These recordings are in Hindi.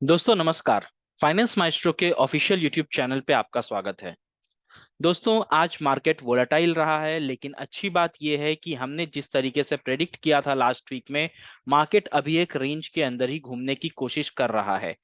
दोस्तों नमस्कार। फाइनेंस माइस्ट्रो के ऑफिशियल यूट्यूब चैनल पे आपका स्वागत है। दोस्तों आज मार्केट वोलेटाइल रहा है, लेकिन अच्छी बात यह है कि हमने जिस तरीके से प्रेडिक्ट किया था लास्ट वीक में, मार्केट अभी एक रेंज के अंदर ही घूमने की कोशिश कर रहा है।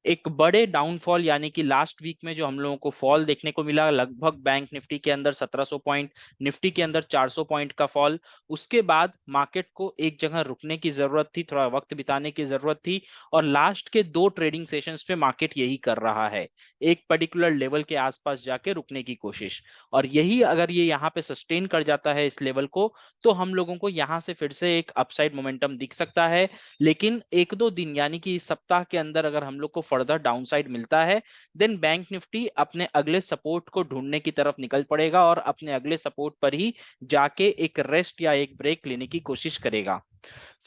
एक बड़े डाउनफॉल यानी कि लास्ट वीक में जो हम लोगों को फॉल देखने को मिला, लगभग बैंक निफ्टी के अंदर 1700 पॉइंट, निफ्टी के अंदर 400 पॉइंट का फॉल। उसके बाद मार्केट को एक जगह रुकने की जरूरत थी, थोड़ा वक्त बिताने की जरूरत थी। और लास्ट के दो ट्रेडिंग सेशंस पे मार्केट यही कर रहा है, एक पर्टिकुलर लेवल के आसपास जाके रुकने की कोशिश। और यही अगर ये यहाँ पे सस्टेन कर जाता है इस लेवल को, तो हम लोगों को यहाँ से फिर से एक अपसाइड मोमेंटम दिख सकता है। लेकिन एक दो दिन यानी कि इस सप्ताह के अंदर अगर हम लोग को फर्दर डाउनसाइड मिलता है, देन बैंक निफ्टी अपने अगले सपोर्ट को ढूंढने की तरफ निकल पड़ेगा और अपने अगले सपोर्ट पर ही जाके एक रेस्ट या एक ब्रेक लेने की कोशिश करेगा।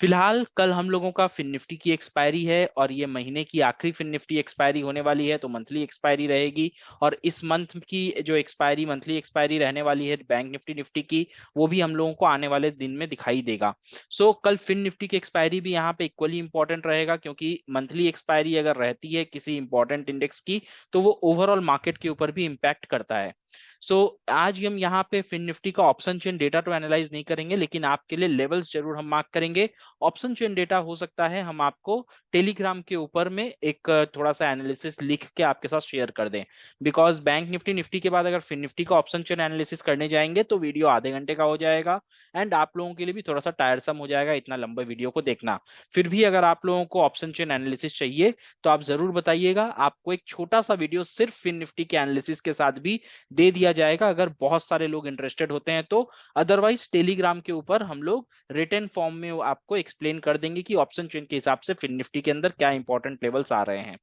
फिलहाल कल हम लोगों का फिन निफ्टी की एक्सपायरी है और ये महीने की आखिरी फिन निफ्टी एक्सपायरी होने वाली है, तो मंथली एक्सपायरी रहेगी। और इस मंथ की जो एक्सपायरी, मंथली एक्सपायरी रहने वाली है बैंक निफ्टी निफ्टी की, वो भी हम लोगों को आने वाले दिन में दिखाई देगा। कल फिन निफ्टी की एक्सपायरी भी यहाँ पे इक्वली इंपॉर्टेंट रहेगा, क्योंकि मंथली एक्सपायरी अगर रहती है किसी इंपॉर्टेंट इंडेक्स की, तो वो ओवरऑल मार्केट के ऊपर भी इंपैक्ट करता है। सो आज हम यहाँ पे फिन निफ्टी का ऑप्शन चेन डेटा तो एनालाइज नहीं करेंगे, लेकिन आपके लिए लेवल्स जरूर हम मार्क करेंगे। ऑप्शन चेन डेटा हो सकता है हम आपको टेलीग्राम के ऊपर में एक थोड़ा सा एनालिसिस लिख के आपके साथ शेयर कर दें। बिकॉज बैंक निफ्टी निफ्टी के बाद अगर फिन निफ्टी का ऑप्शन चेन एनालिसिस करने जाएंगे तो वीडियो आधे घंटे का हो जाएगा, एंड आप लोगों के लिए भी थोड़ा सा टायरसम हो जाएगा इतना लंबे वीडियो को देखना। फिर भी अगर आप लोगों को ऑप्शन चेन एनालिसिस चाहिए तो आप जरूर बताइएगा, आपको एक छोटा सा वीडियो सिर्फ फिन निफ्टी के एनालिसिस के साथ भी दे दिया जाएगा अगर बहुत सारे लोग इंटरेस्टेड होते हैं तो। अदरवाइज टेलीग्राम के ऊपर हम लोग रिटर्न फॉर्म में वो आपको एक्सप्लेन कर देंगे कि ऑप्शन चेन के हिसाब से फिन निफ्टी के अंदर क्या इंपॉर्टेंट लेवल्स आ रहे हैं।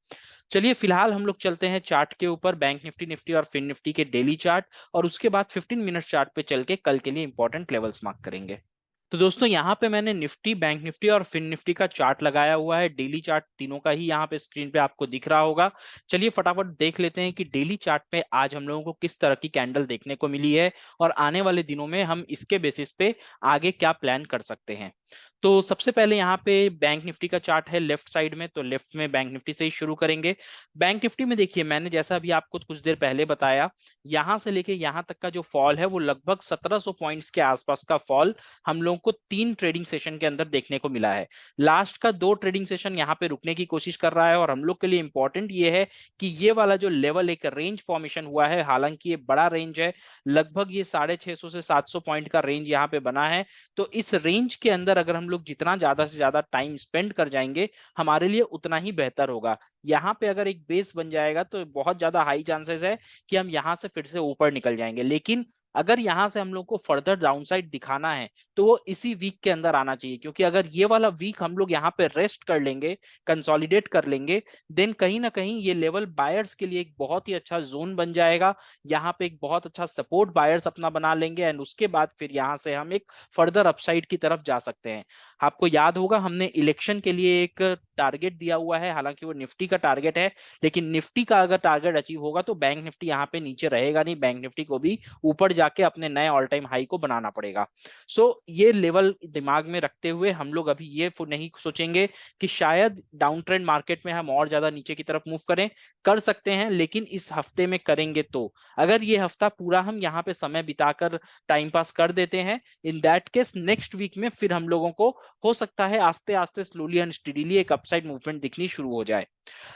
चलिए फिलहाल हम लोग चलते हैं चार्ट के ऊपर, बैंक निफ्टी निफ्टी और फिन निफ्टी के डेली चार्ट, और उसके बाद 15 मिनट चार्ट पे चल के कल के लिए इंपॉर्टेंट लेवल्स मार्क करेंगे। तो दोस्तों यहाँ पे मैंने निफ्टी, बैंक निफ्टी और फिन निफ्टी का चार्ट लगाया हुआ है, डेली चार्ट तीनों का ही यहाँ पे स्क्रीन पे आपको दिख रहा होगा। चलिए फटाफट देख लेते हैं कि डेली चार्ट पे आज हम लोगों को किस तरह की कैंडल देखने को मिली है, और आने वाले दिनों में हम इसके बेसिस पे आगे क्या प्लान कर सकते हैं। तो सबसे पहले यहाँ पे बैंक निफ्टी का चार्ट है लेफ्ट साइड में, तो लेफ्ट में बैंक निफ्टी से ही शुरू करेंगे। बैंक निफ्टी में देखिए, मैंने जैसा अभी आपको कुछ देर पहले बताया, यहां से लेके यहां तक का जो फॉल है वो लगभग 1700 पॉइंट्स के आसपास का फॉल हम लोगों को तीन ट्रेडिंग सेशन के अंदर देखने को मिला है। लास्ट का दो ट्रेडिंग सेशन यहाँ पे रुकने की कोशिश कर रहा है, और हम लोग के लिए इंपॉर्टेंट ये है कि ये वाला जो लेवल एक रेंज फॉर्मेशन हुआ है, हालांकि ये बड़ा रेंज है, लगभग ये 650 से 700 पॉइंट का रेंज यहाँ पे बना है। तो इस रेंज के अंदर अगर हम लोग जितना ज्यादा से ज्यादा टाइम स्पेंड कर जाएंगे, हमारे लिए उतना ही बेहतर होगा। यहाँ पे अगर एक बेस बन जाएगा तो बहुत ज्यादा हाई चांसेस है कि हम यहाँ से फिर से ऊपर निकल जाएंगे। लेकिन अगर यहां से हम लोग को फर्दर डाउनसाइड दिखाना है तो वो इसी वीक के अंदर आना चाहिए, क्योंकि अगर ये वाला वीक हम लोग यहाँ पे रेस्ट कर लेंगे, कंसोलिडेट कर लेंगे, देन कहीं ना कहीं ये लेवल बायर्स के लिए एक बहुत ही अच्छा जोन बन जाएगा। यहाँ पे एक बहुत अच्छा सपोर्ट बायर्स अपना बना लेंगे, एंड उसके बाद फिर यहाँ से हम एक फर्दर अपसाइड की तरफ जा सकते हैं। आपको याद होगा हमने इलेक्शन के लिए एक टारगेट दिया हुआ है, हालांकि वो निफ्टी का टारगेट है, लेकिन निफ्टी का अगर टारगेट अचीव होगा तो बैंक निफ्टी यहाँ पे नीचे रहेगा नहीं, बैंक निफ्टी को भी ऊपर जाके अपने नए ऑल टाइम हाई को बनाना पड़ेगा। ये लेवल दिमाग में रखते हुए हम लोग अभी ये नहीं सोचेंगे कि शायद डाउन ट्रेंड मार्केट में हम और ज्यादा नीचे की तरफ मूव करें। कर सकते हैं, लेकिन इस हफ्ते में करेंगे तो, अगर ये हफ्ता पूरा हम यहाँ पे समय बिताकर टाइम पास कर देते हैं, in that case next week में फिर हम लोगों को हो सकता है आस्ते आस्ते स्लोली एंड स्टेडीली एक अपसाइड मूवमेंट दिखनी शुरू हो जाए।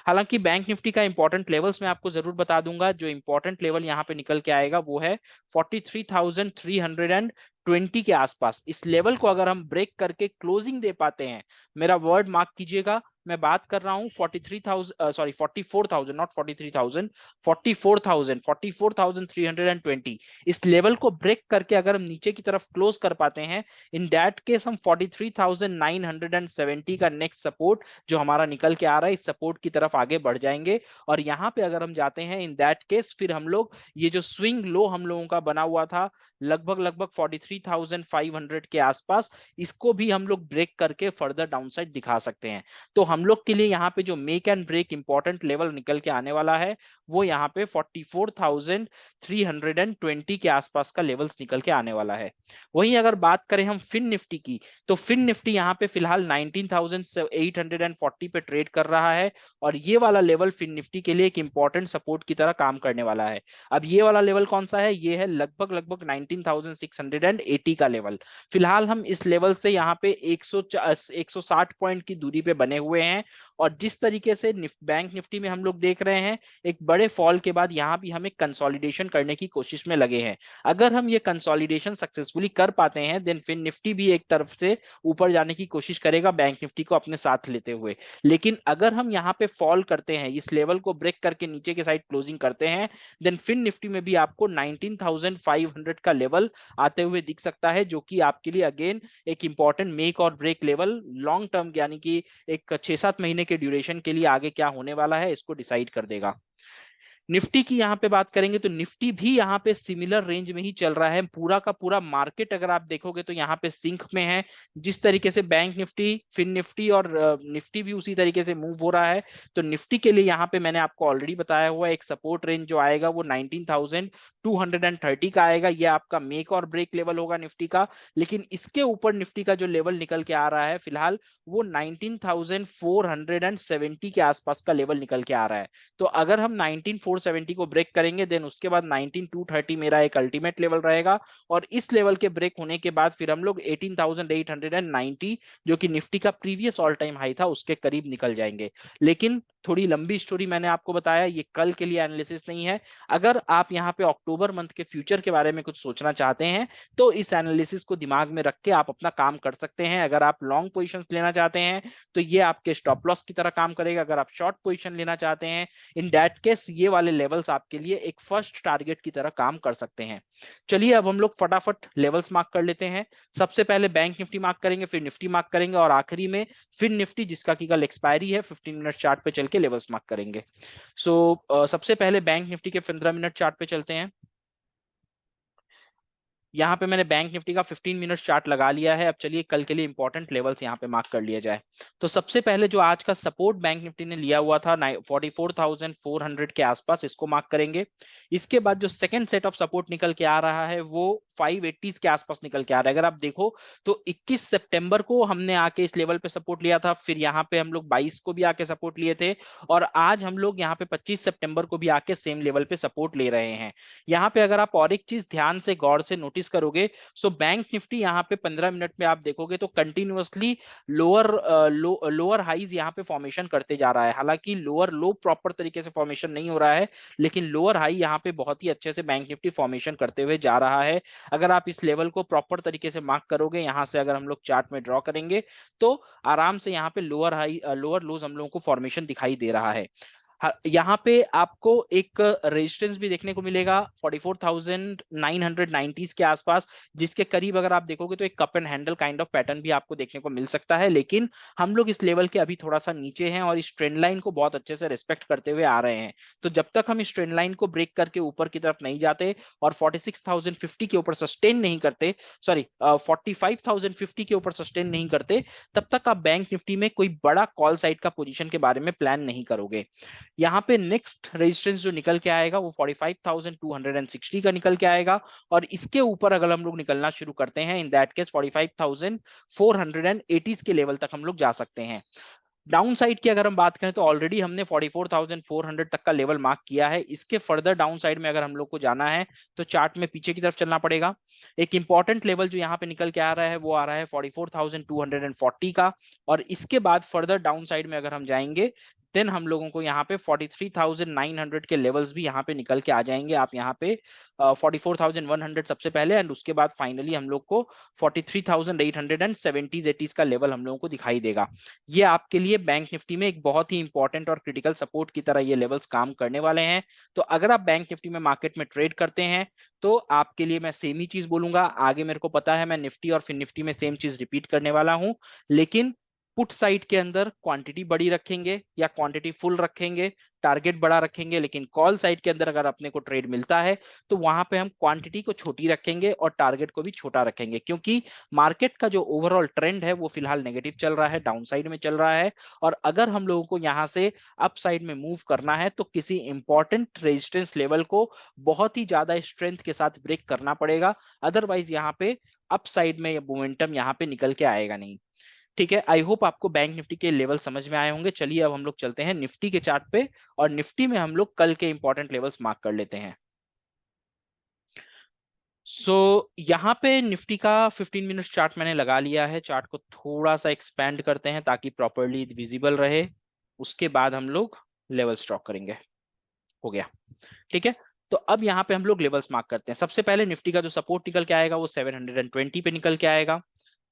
हालांकि बैंक निफ्टी का इंपॉर्टेंट लेवल्स मैं आपको जरूर बता दूंगा। जो इंपॉर्टेंट लेवल यहाँ पे निकल के आएगा वो है 43,320 के आसपास। इस लेवल को अगर हम ब्रेक करके क्लोजिंग दे पाते हैं, मेरा वर्ड मार्क कीजिएगा, मैं बात कर रहा हूं 43,000, सॉरी 44,000, नॉट 43,000, 44,000, 44,320। इस लेवल को ब्रेक करके अगर हम नीचे की तरफ क्लोज कर पाते हैं, इन दैट केस हम 43,970 का नेक्स्ट सपोर्ट जो हमारा निकल के आ रहा है, इस सपोर्ट की तरफ आगे बढ़ जाएंगे। और यहाँ पे अगर हम जाते हैं, इन दैट केस फिर हम लोग ये जो स्विंग लो हम लोगों का बना हुआ था लगभग लगभग 43,500 के आसपास, इसको भी हम लोग ब्रेक करके फर्दर डाउनसाइड दिखा सकते हैं। तो हम लोग के लिए यहाँ पे जो make and break important level निकल के आने वाला है वो यहाँ पे 44,320 के आसपास का लेवल्स निकल के आने वाला है। वहीं अगर बात करें हम फिन निफ्टी की, तो फिन निफ्टी यहाँ पे फिलहाल 19,840 पे ट्रेड कर रहा है, और ये वाला लेवल फिन निफ्टी के लिए एक इंपॉर्टेंट सपोर्ट की तरह काम करने वाला है। अब ये वाला लेवल कौन सा है? ये है लगभग लगभग 19,680 का लेवल। फिलहाल हम इस लेवल से यहाँ पे 160 पॉइंट की दूरी पे बने हुए हैं, और जिस तरीके से बैंक निफ्टी में हम लोग देख रहे हैं, एक बड़े फॉल के बाद यहाँ भी हम एक कंसोलिडेशन करने की कोशिश में लगे हैं। अगर हम ये कंसोलिडेशन सक्सेसफुली कर पाते हैं, देन फिर निफ्टी भी एक तरफ से ऊपर जाने की कोशिश करेगा बैंक निफ्टी को अपने साथ लेते हुए। लेकिन अगर हम यहाँ पे फॉल करते हैं, इस लेवल को ब्रेक करके नीचे के साइड क्लोजिंग करते हैं, देन फिर निफ्टी में भी आपको 19,500 का लेवल आते हुए दिख सकता है, जो कि आपके लिए अगेन एक इंपॉर्टेंट मेक और ब्रेक लेवल लॉन्ग टर्म, यानी कि एक 6-7 महीने के ड्यूरेशन के लिए आगे क्या होने वाला है इसको डिसाइड कर देगा। निफ्टी की यहाँ पे बात करेंगे तो निफ्टी भी यहाँ पे सिमिलर रेंज में ही चल रहा है। पूरा का पूरा मार्केट अगर आप देखोगे तो यहाँ पे सिंक में है। जिस तरीके से बैंक निफ्टी, फिन निफ्टी और निफ्टी भी उसी तरीके से मूव हो रहा है। तो निफ्टी के लिए यहाँ पे मैंने आपको ऑलरेडी बताया हुआ एक सपोर्ट रेंज जो आएगा वो 19,230 का आएगा। ये आपका मेक और ब्रेक लेवल होगा निफ्टी का। लेकिन इसके ऊपर निफ्टी का जो लेवल निकल के आ रहा है फिलहाल, वो 19,470 के आसपास का लेवल निकल के आ रहा है। तो अगर हम 19,470 को ब्रेक करेंगे, देन उसके बाद 19,230 मेरा एक अल्टीमेट लेवल रहेगा, और इस लेवल के ब्रेक होने के बाद फिर हम लोग 18,890, जो कि निफ्टी का प्रीवियस ऑल टाइम हाई था, उसके करीब निकल जाएंगे। लेकिन थोड़ी लंबी स्टोरी मैंने आपको बताया, ये कल के लिए एनालिसिस नहीं है। अगर आप यहाँ पे अक्टूबर मंथ के फ्यूचर के बारे में कुछ सोचना चाहते हैं, तो इस एनालिसिस को दिमाग में रख के आप अपना काम कर सकते हैं। अगर आप लॉन्ग पोजिशन लेना चाहते हैं तो ये आपके स्टॉप लॉस की तरह काम करेगा। अगर आप शॉर्ट पोजिशन लेना चाहते हैं, इन दैट केस ये वाले लेवल्स आपके लिए एक फर्स्ट टारगेट की तरह काम कर सकते हैं। चलिए अब हम लोग फटाफट लेवल्स मार्क कर लेते हैं। सबसे पहले बैंक निफ्टी मार्क करेंगे, फिर निफ्टी मार्क करेंगे, और आखिरी में फिर निफ्टी, जिसका की कल एक्सपायरी है, 15 मिनट चार्ट पे चल के लेवल्स मार्क करेंगे। सबसे पहले बैंक निफ्टी के 15 मिनट चार्ट पे चलते हैं। यहाँ पे मैंने बैंक निफ्टी का 15 मिनट चार्ट लगा लिया है। अब चलिए कल के लिए इंपॉर्टेंट लेवल्स यहाँ पे मार्क कर लिया जाए। तो सबसे पहले जो आज का सपोर्ट बैंक निफ्टी ने लिया हुआ था 44,400 के आसपास, इसको मार्क करेंगे। इसके बाद जो सेकंड सेट ऑफ सपोर्ट निकल के आ रहा है वो 580 के आसपास निकल के आ रहा है। अगर आप देखो तो 21 सितंबर को हमने आके इस लेवल पे सपोर्ट लिया था, फिर यहाँ पे हम लोग 22 को भी आके सपोर्ट लिए थे, और आज हम लोग यहाँ पे 25 सितंबर को भी आके सेम लेवल पे सपोर्ट ले रहे हैं। यहाँ पे अगर आप और एक चीज ध्यान से गौर से नोटिस करोगे, सो बैंक निफ्टी यहाँ पे 15 मिनट में आप देखोगे तो कंटिन्यूअसली लोअर हाईज यहाँ पे फॉर्मेशन करते जा रहा है। हालांकि लोअर लो प्रॉपर तरीके से फॉर्मेशन नहीं हो रहा है, लेकिन लोअर हाई यहाँ पे बहुत ही अच्छे से बैंक निफ्टी फॉर्मेशन करते हुए जा रहा है। अगर आप इस लेवल को प्रॉपर तरीके से मार्क करोगे, यहाँ से अगर हम लोग चार्ट में ड्रॉ करेंगे, तो आराम से यहाँ पे लोअर हाई लोअर लोज हम लोगों को फॉर्मेशन दिखाई दे रहा है। यहाँ पे आपको एक रेजिस्टेंस भी देखने को मिलेगा 44,990 के आसपास, जिसके करीब अगर आप देखोगे तो एक cup and handle kind of pattern भी आपको देखने को मिल सकता है। लेकिन हम लोग इस लेवल के अभी थोड़ा सा नीचे हैं, और इस ट्रेंड लाइन को बहुत अच्छे से रिस्पेक्ट करते हुए आ रहे हैं। तो जब तक हम इस ट्रेंड लाइन को ब्रेक करके ऊपर की तरफ नहीं जाते और 46,050 के ऊपर सस्टेन नहीं करते, सॉरी 45,050 के ऊपर सस्टेन नहीं करते, तब तक आप बैंक निफ्टी में कोई बड़ा कॉल साइड का पोजीशन के बारे में प्लान नहीं करोगे। यहाँ पे नेक्स्ट रेजिस्टेंस जो निकल के आएगा वो 45,260 का निकल के आएगा, और इसके ऊपर अगर हम लोग निकलना शुरू करते हैं, इन दैट केस 45,480 के लेवल तक हम लोग जा सकते हैं। डाउन साइड की अगर हम बात करें तो ऑलरेडी हमने 44,400 तक का लेवल मार्क किया है। इसके फर्दर डाउन साइड में अगर हम लोग को जाना है तो चार्ट में पीछे की तरफ चलना पड़ेगा। एक इंपॉर्टेंट लेवल जो यहाँ पे निकल के आ रहा है वो आ रहा है 44,240 का, और इसके बाद फर्दर डाउन साइड में अगर हम जाएंगे, देन हम लोगों को यहाँ पे 43,900 के लेवल्स भी यहाँ पे निकल के आ जाएंगे। आप यहाँ पे 44,100 सबसे पहले, एंड उसके बाद फाइनली हम लोग को 43,870 80 का लेवल हम लोगों को दिखाई देगा। ये आपके लिए बैंक निफ्टी में एक बहुत ही इंपॉर्टेंट और क्रिटिकल सपोर्ट की तरह ये लेवल्स काम करने वाले हैं। तो अगर आप बैंक निफ्टी में मार्केट में ट्रेड करते हैं तो आपके लिए मैं सेम ही चीज बोलूंगा। आगे मेरे को पता है मैं निफ्टी और फिर निफ्टी में सेम चीज रिपीट करने वाला हूं, लेकिन पुट साइड के अंदर क्वांटिटी बड़ी रखेंगे या क्वांटिटी फुल रखेंगे, टारगेट बड़ा रखेंगे, लेकिन कॉल साइड के अंदर अगर अपने को ट्रेड मिलता है तो वहां पे हम क्वांटिटी को छोटी रखेंगे और टारगेट को भी छोटा रखेंगे, क्योंकि मार्केट का जो ओवरऑल ट्रेंड है वो फिलहाल नेगेटिव चल रहा है, डाउन साइड में चल रहा है। और अगर हम लोगों को यहाँ से अप साइड में मूव करना है तो किसी इंपॉर्टेंट रेजिस्टेंस लेवल को बहुत ही ज्यादा स्ट्रेंथ के साथ ब्रेक करना पड़ेगा, अदरवाइज यहाँ पे अप साइड में मोमेंटम यहाँ पे निकल के आएगा नहीं। ठीक है, आई होप आपको बैंक निफ्टी के लेवल समझ में आए होंगे। चलिए अब हम लोग चलते हैं निफ्टी के चार्ट पे, और निफ्टी में हम लोग कल के इंपॉर्टेंट लेवल्स मार्क कर लेते हैं। यहाँ पे निफ्टी का 15 मिनट चार्ट मैंने लगा लिया है। चार्ट को थोड़ा सा एक्सपेंड करते हैं ताकि प्रॉपरली विजिबल रहे, उसके बाद हम लोग लेवल स्ट्रॉक करेंगे। हो गया, ठीक है। तो अब यहाँ पे हम लोग लेवल्स मार्क करते हैं। सबसे पहले निफ्टी का जो सपोर्ट निकल के आएगा वो 720 पे निकल के आएगा।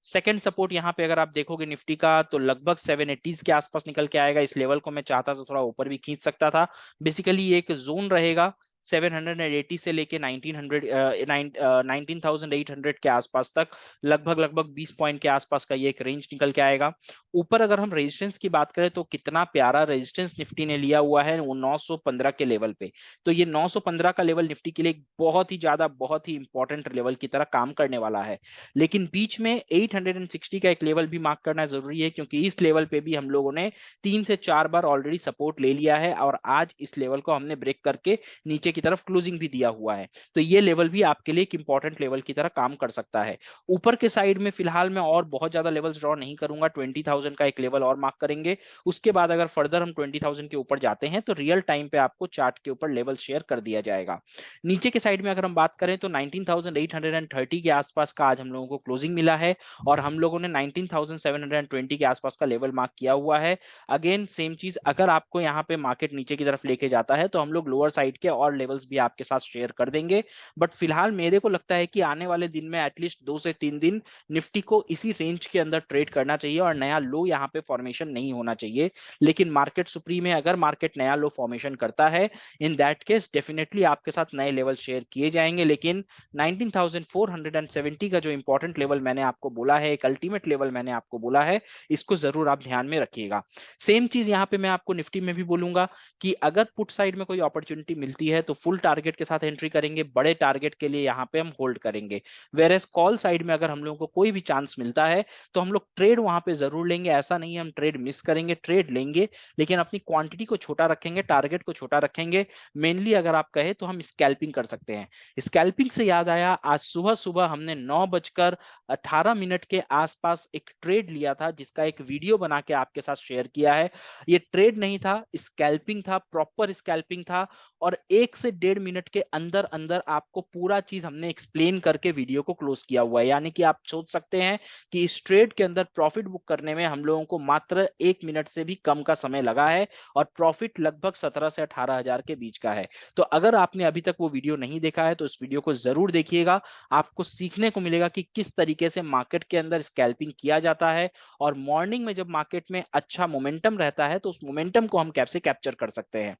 सेकंड सपोर्ट यहाँ पे अगर आप देखोगे निफ्टी का तो लगभग 780 के आसपास निकल के आएगा। इस लेवल को मैं चाहता तो थोड़ा ऊपर भी खींच सकता था। बेसिकली ये एक जोन रहेगा 780 से लेके 19,800 के आसपास तक, लगभग लगभग 20 पॉइंट के आसपास का ये एक रेंज निकल के आएगा। ऊपर अगर हम रेजिस्टेंस की बात करें तो कितना प्यारा रेजिस्टेंस निफ्टी ने लिया हुआ है वो 915 के लेवल पे। तो ये 915 का लेवल निफ्टी के लिए एक बहुत ही ज्यादा, बहुत ही इंपॉर्टेंट लेवल की तरह काम करने वाला है। लेकिन बीच में 860 का एक लेवल भी मार्क करना जरूरी है, क्योंकि इस लेवल पे भी हम लोगों ने 3 से 4 बार ऑलरेडी सपोर्ट ले लिया है और आज इस लेवल को हमने ब्रेक करके नीचे की तरफ क्लोजिंग भी दिया हुआ है। तो ये लेवल भी आपके लिए एक इंपॉर्टेंट लेवल की तरह काम कर सकता है। ऊपर के साइड में फिलहाल मैं और बहुत ज्यादा लेवल्स ड्रॉ नहीं करूंगा, 20,000 का एक लेवल और मार्क करेंगे। उसके बाद अगर फर्दर हम 20,000 के ऊपर जाते हैं तो रियल टाइम पे आपको चार्ट के ऊपर लेवल शेयर कर दिया जाएगा। नीचे के साइड में अगर हम बात करें तो 19,830 के आसपास का आज हम लोगों को क्लोजिंग मिला है, और हम लोगों ने 19,720 के आसपास का लेवल मार्क किया हुआ है। अगेन सेम चीज, अगर आपको यहाँ पे मार्केट नीचे की तरफ लेके जाता है तो हम लोग लोअर साइड के और लेवल्स भी आपके साथ शेयर कर देंगे। बट फिलहाल मेरे को लगता है कि आने वाले दिन में एटलीस्ट 2 से 3 दिन निफ्टी को इसी रेंज के अंदर ट्रेड करना चाहिए और नया लो यहाँ पे फॉर्मेशन नहीं होना चाहिए। लेकिन मार्केट सुप्रीम है, अगर मार्केट नया लो फॉर्मेशन करता है इन दैट केस डेफिनेटली आपके साथ नए लेवल शेयर किए जाएंगे। लेकिन 19,470 का जो इंपॉर्टेंट लेवल मैंने आपको बोला है, एक अल्टीमेट लेवल मैंने आपको बोला है, इसको जरूर आप ध्यान में रखिएगा। सेम चीज यहाँ पे मैं आपको निफ्टी में भी बोलूंगा कि अगर पुट साइड में कोई अपॉर्चुनिटी मिलती है तो फुल टारगेट के साथ एंट्री करेंगे, बड़े टारगेट के लिए यहाँ पे हम होल्ड करेंगे। वेर एज कॉल साइड में अगर हम लोगों को कोई भी चांस मिलता है तो हम लोग ट्रेड वहां पे जरूर लेंगे। ऐसा नहीं है हम ट्रेड मिस करेंगे, ट्रेड लेंगे, लेकिन अपनी क्वांटिटी को छोटा रखेंगे, टारगेट को छोटा रखेंगे। मेनली अगर आप कहे तो हम स्कैल्पिंग कर सकते हैं। स्कैल्पिंग से याद आया, आज सुबह सुबह हमने 9:18 के आसपास एक ट्रेड लिया था जिसका एक वीडियो बना के आपके साथ शेयर किया है। ये ट्रेड नहीं था, स्कैल्पिंग था, प्रॉपर स्कैल्पिंग था। और 1 से 1.5 मिनट के अंदर अंदर आपको पूरा चीज हमने एक्सप्लेन करके वीडियो को क्लोज किया हुआ है। यानी कि आप सोच सकते हैं कि इस ट्रेड के अंदर प्रॉफिट बुक करने में हम लोगों को मात्र 1 मिनट से भी कम का समय लगा है, और प्रॉफिट लगभग 17 से 18 हजार के बीच का है। तो अगर आपने अभी तक वो वीडियो नहीं देखा है तो इस वीडियो को जरूर देखिएगा। आपको सीखने को मिलेगा कि किस तरीके से मार्केट के अंदर स्कैल्पिंग किया जाता है, और मॉर्निंग में जब मार्केट में अच्छा मोमेंटम रहता है तो उस मोमेंटम को हम कैसे कैप्चर कर सकते हैं।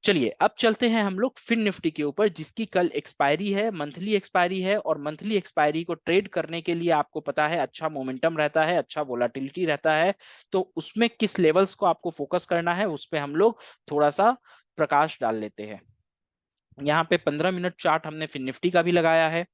चलिए अब चलते हैं हम लोग फिन निफ्टी के ऊपर, जिसकी कल एक्सपायरी है, मंथली एक्सपायरी है। और मंथली एक्सपायरी को ट्रेड करने के लिए आपको पता है अच्छा मोमेंटम रहता है, अच्छा वोलाटिलिटी रहता है। तो उसमें किस लेवल्स को आपको फोकस करना है उस पर हम लोग थोड़ा सा प्रकाश डाल लेते हैं। यहाँ पे 15 मिनट चार्ट हमने फिर निफ्टी का भी लगाया है।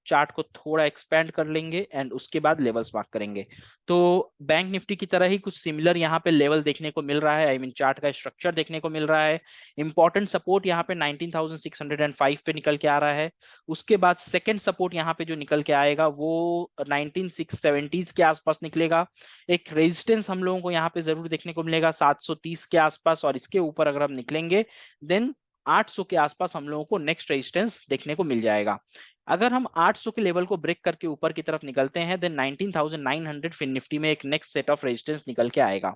चार्ट को थोड़ा एक्सपेंड कर लेंगे एंड उसके बाद लेवल्स मार्क करेंगे। तो बैंक निफ्टी की तरह ही कुछ सिमिलर यहाँ पे लेवल देखने को मिल रहा है, आई मीन चार्ट का स्ट्रक्चर देखने को मिल रहा है। इंपॉर्टेंट सपोर्ट यहाँ पे 19,605 पे निकल के आ रहा है। उसके बाद सेकंड सपोर्ट यहाँ पे जो निकल के आएगा वो 19,670 के आसपास निकलेगा। एक रेजिस्टेंस हम लोगों को यहाँ पे जरूर देखने को मिलेगा 730 के आसपास, और इसके ऊपर अगर हम निकलेंगे देन 800 के आसपास हम लोगों को नेक्स्ट रेजिस्टेंस देखने को मिल जाएगा। अगर हम 800 के लेवल को ब्रेक करके ऊपर की तरफ निकलते हैं देन 19,900 फिर निफ्टी में एक नेक्स्ट सेट ऑफ रेजिस्टेंस निकल के आएगा।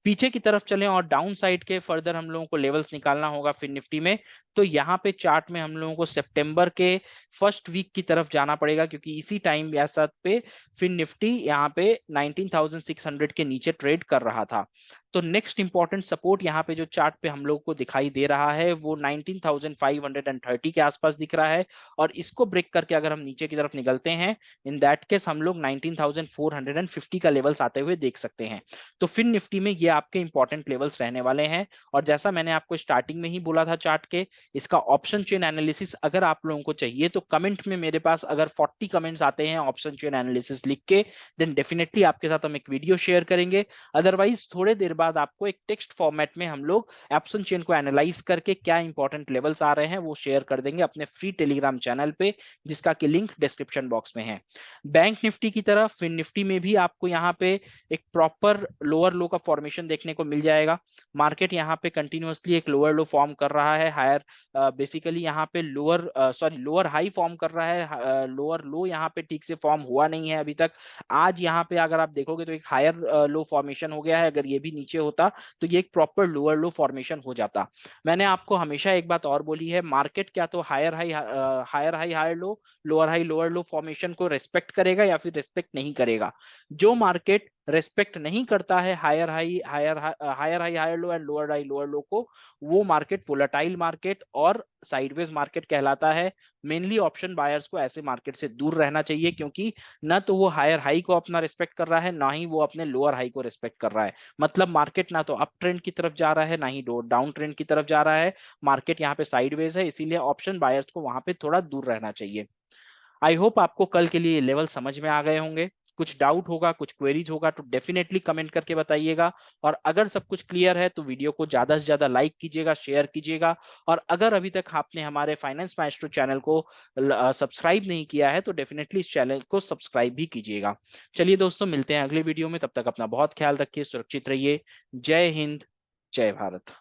पीछे की तरफ चलें और डाउन साइड के फर्दर हम लोगों को लेवल्स निकालना होगा फिर निफ्टी में। तो यहाँ पे चार्ट में हम लोगों को सितंबर के फर्स्ट वीक की तरफ जाना पड़ेगा, क्योंकि इसी टाइम या साथ पे फिर निफ्टी यहाँ पे 19,600 के नीचे ट्रेड कर रहा था। तो नेक्स्ट इंपॉर्टेंट सपोर्ट यहाँ पे जो चार्ट पे हम लोग को दिखाई दे रहा है वो 19,530 के आसपास दिख रहा है, और इसको ब्रेक करके अगर हम नीचे की तरफ निकलते हैं, इन दैट केस हम लोग 19,450 का लेवल्स आते हुए देख सकते हैं। तो फिन निफ्टी में ये आपके इंपॉर्टेंट लेवल्स रहने वाले हैं। और जैसा मैंने आपको स्टार्टिंग में ही बोला था चार्ट के, इसका ऑप्शन चेन एनालिसिस अगर आप लोगों को चाहिए तो कमेंट में मेरे पास अगर 40 कमेंट्स आते हैं ऑप्शन चेन एनालिसिस लिख के, देन डेफिनेटली आपके साथ हम एक वीडियो शेयर करेंगे। अदरवाइज थोड़े देर बाद आपको एक टेक्स्ट फॉर्मेट में हम लोग ऑप्शन चेन को एनालाइज करके क्या इंपॉर्टेंट लेवल्स आ रहे हैं वो शेयर कर देंगे अपने फ्री टेलीग्राम चैनल पे, जिसका कि लिंक डिस्क्रिप्शन बॉक्स में है। बैंक निफ्टी की तरफ फिन निफ्टी में भी आपको यहाँ पे एक प्रॉपर लोअर लो का फॉर्मेशन देखने को मिल जाएगा। मार्केट यहाँ पे कंटिन्यूअसली एक लोअर लो फॉर्म कर रहा है, हायर बेसिकली यहाँ पे लोअर हाई फॉर्म कर रहा है, लोअर लो यहाँ पे ठीक से फॉर्म हुआ नहीं है अभी तक। आज यहाँ पे अगर आप देखोगे तो एक हायर लो फॉर्मेशन हो गया है, अगर ये भी नीचे होता तो ये एक प्रॉपर लोअर लो फॉर्मेशन हो जाता। मैंने आपको हमेशा एक बात और बोली है, मार्केट क्या तो higher low, lower low formation को रेस्पेक्ट करेगा या फिर रेस्पेक्ट नहीं करेगा। जो मार्केट रेस्पेक्ट नहीं करता है higher low and lower low को, वो मार्केट वोलेटाइल मार्केट और साइडवेज मार्केट कहलाता है। मेनली ऑप्शन बायर्स को ऐसे मार्केट से दूर रहना चाहिए, क्योंकि ना तो वो हायर हाई को अपना रिस्पेक्ट कर रहा है, ना ही वो अपने लोअर हाई को रिस्पेक्ट कर रहा है। मतलब मार्केट ना तो अप ट्रेंड की तरफ जा रहा है, ना ही डाउन ट्रेंड की तरफ जा रहा है। मार्केट यहाँ पे साइडवेज है, इसीलिए ऑप्शन बायर्स को वहां पे थोड़ा दूर रहना चाहिए। आई होप आपको कल के लिए लेवल समझ में आ गए होंगे। कुछ डाउट होगा, कुछ क्वेरीज होगा तो डेफिनेटली कमेंट करके बताइएगा। और अगर सब कुछ क्लियर है तो वीडियो को ज्यादा से ज्यादा लाइक कीजिएगा, शेयर कीजिएगा। और अगर अभी तक आपने हमारे फाइनेंस माइस्ट्रो चैनल को सब्सक्राइब नहीं किया है तो डेफिनेटली इस चैनल को सब्सक्राइब भी कीजिएगा। चलिए दोस्तों, मिलते हैं अगले वीडियो में, तब तक अपना बहुत ख्याल रखिए, सुरक्षित रहिए। जय हिंद, जय भारत।